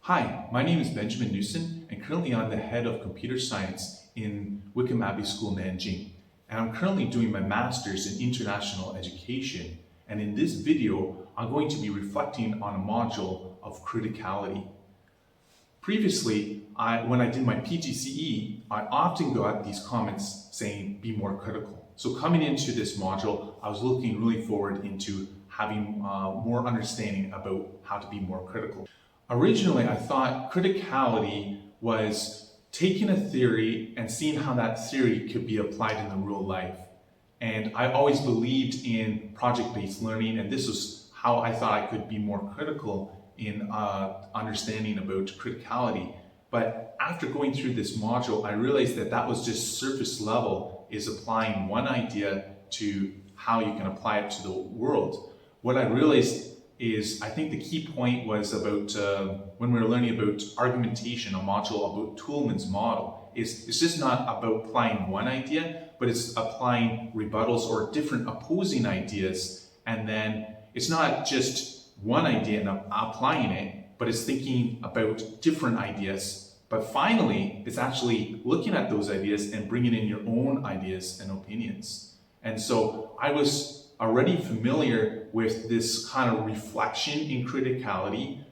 Hi, my name is Benjamin Newson, and currently I'm the head of computer science in Wickham Abbey School, Nanjing. And I'm currently doing my master's in international education. And in this video, I'm going to be reflecting on a module of criticality. Previously, when I did my PGCE, I often got these comments saying, be more critical. So coming into this module, I was looking really forward into having more understanding about how to be more critical. Originally, I thought criticality was taking a theory and seeing how that theory could be applied in the real life. And I always believed in project-based learning, and this was how I thought I could be more critical in understanding about criticality. But after going through this module, I realized that that was just surface level, is applying one idea to how you can apply it to the world. What I realized is, I think the key point was about when we were learning about argumentation, a module about Toulmin's model, it's just not about applying one idea, but it's applying rebuttals or different opposing ideas. And then it's not just one idea and applying it, but it's thinking about different ideas. But finally, it's actually looking at those ideas and bringing in your own ideas and opinions. And so I was already familiar with this kind of reflection in criticality,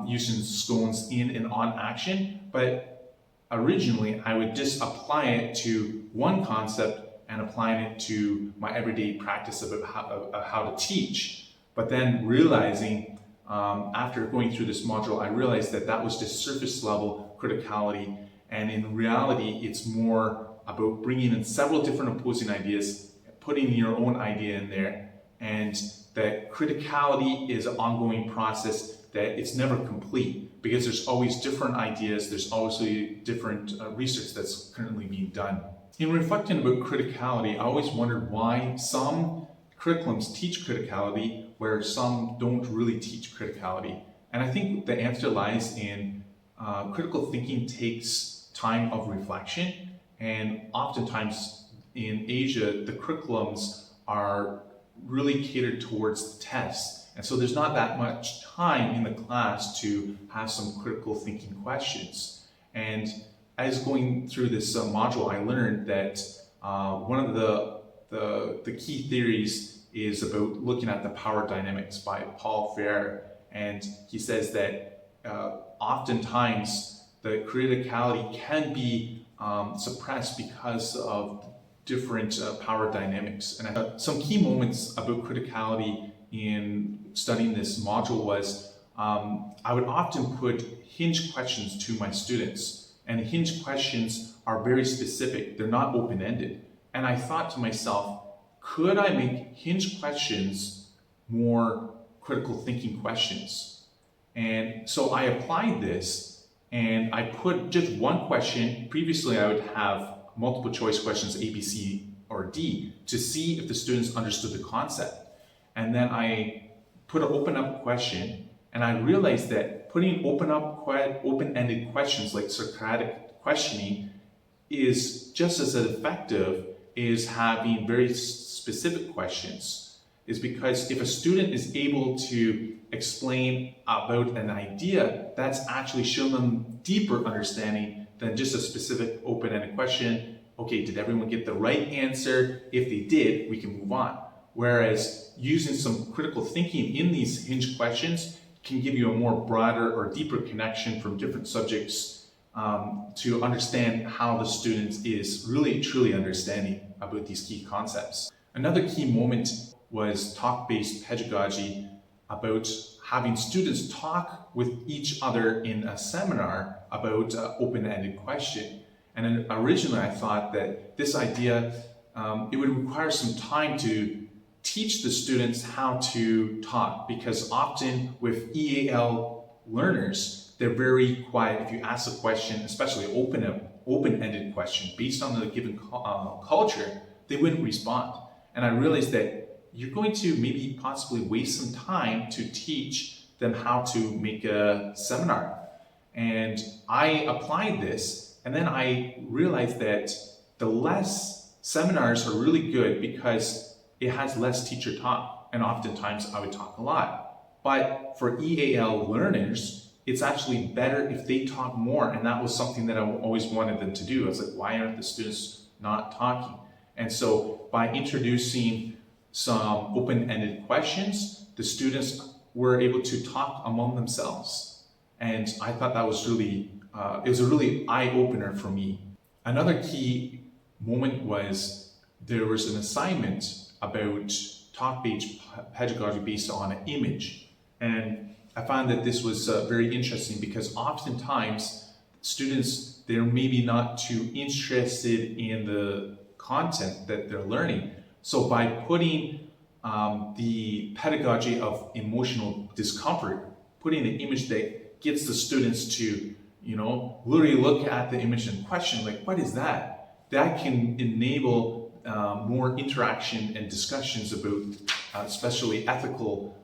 using scones in and on action, but originally I would just apply it to one concept and applying it to my everyday practice about how to teach. But then realizing, after going through this module, I realized that that was just surface level criticality, and in reality it's more about bringing in several different opposing ideas, putting your own idea in there, and that criticality is an ongoing process, that it's never complete because there's always different ideas, there's obviously different research that's currently being done. In reflecting about criticality, I always wondered why some curriculums teach criticality where some don't really teach criticality. And I think the answer lies in critical thinking takes time of reflection, and oftentimes in Asia, the curriculums are really catered towards the test. And so there's not that much time in the class to have some critical thinking questions. And as going through this module, I learned that one of the key theories is about looking at the power dynamics by Paul Ferrer. And he says that oftentimes the criticality can be suppressed because of different power dynamics. And some key moments about criticality in studying this module was I would often put hinge questions to my students, and hinge questions are very specific, they're not open-ended. And I thought to myself, could I make hinge questions more critical thinking questions? And so I applied this, and I put just one question. Previously I would have multiple choice questions, A, B, C, or D, to see if the students understood the concept. And then I put an open-up question, and I realized that putting open-ended questions like Socratic questioning is just as effective as having very specific questions. Is because if a student is able to explain about an idea, that's actually shown them deeper understanding than just a specific open-ended question. Okay, did everyone get the right answer? If they did, we can move on. Whereas using some critical thinking in these hinge questions can give you a more broader or deeper connection from different subjects to understand how the student is really truly understanding about these key concepts. Another key moment was talk-based pedagogy, about having students talk with each other in a seminar about an open-ended question. And then originally I thought that this idea, it would require some time to teach the students how to talk, because often with EAL learners, they're very quiet. If you ask a question, especially an open-ended question based on the given culture, they wouldn't respond. And I realized that you're going to maybe possibly waste some time to teach them how to make a seminar. And I applied this, and then I realized that the less seminars are really good because it has less teacher talk, and oftentimes I would talk a lot. But for EAL learners, it's actually better if they talk more. And that was something that I always wanted them to do. I was like, why aren't the students not talking? And so by introducing some open-ended questions, the students were able to talk among themselves. And I thought that was really, it was a really eye-opener for me. Another key moment was there was an assignment about talk-based pedagogy based on an image. And I found that this was very interesting because oftentimes students, they're maybe not too interested in the content that they're learning. So by putting the pedagogy of emotional discomfort, putting an image that gets the students to, literally look at the image in question, like, what is that? That can enable more interaction and discussions about especially ethical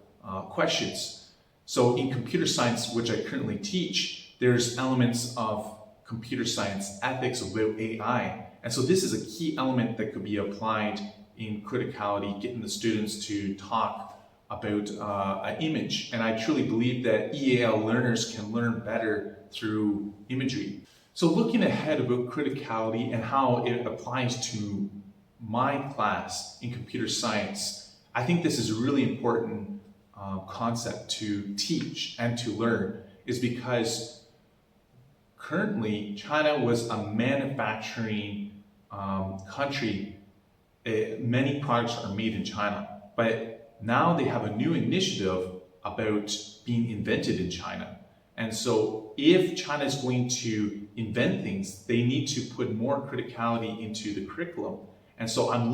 questions. So in computer science, which I currently teach, there's elements of computer science ethics about AI. And so this is a key element that could be applied in criticality, getting the students to talk about an image. And I truly believe that EAL learners can learn better through imagery. So looking ahead about criticality and how it applies to my class in computer science, I think this is a really important concept to teach and to learn, is because currently China was a manufacturing country. Many products are made in China, but now they have a new initiative about being invented in China. And so if China is going to invent things, they need to put more criticality into the curriculum. And so I'm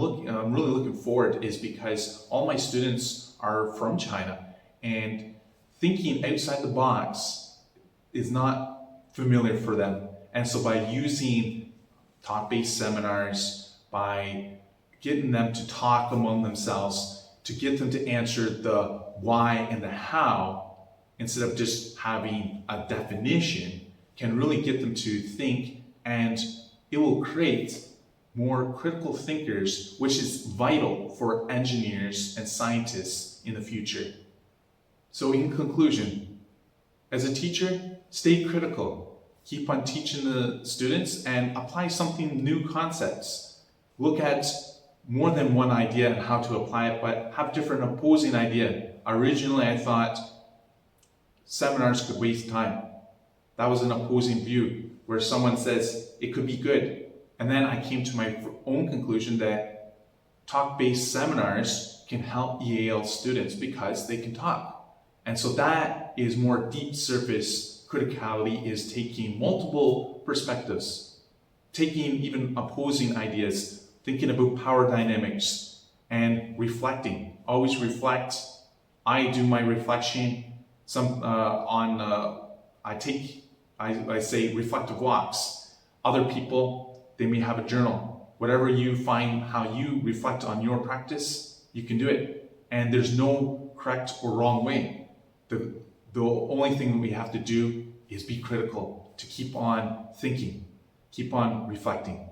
really looking forward, is because all my students are from China, and thinking outside the box is not familiar for them. And so by using talk-based seminars, by getting them to talk among themselves, to get them to answer the why and the how, instead of just having a definition, can really get them to think, and it will create more critical thinkers, which is vital for engineers and scientists in the future. So in conclusion, as a teacher, stay critical. Keep on teaching the students and apply something new concepts. Look at more than one idea and how to apply it, but have different opposing idea. Originally, I thought seminars could waste time. That was an opposing view where someone says it could be good. And then I came to my own conclusion that talk-based seminars can help EAL students because they can talk. And so that is more deep surface criticality, is taking multiple perspectives, taking even opposing ideas, thinking about power dynamics, and reflecting. Always reflect. I do my reflection I say reflective walks. Other people, they may have a journal. Whatever you find, how you reflect on your practice, you can do it. And there's no correct or wrong way. The only thing we have to do is be critical, to keep on thinking, keep on reflecting.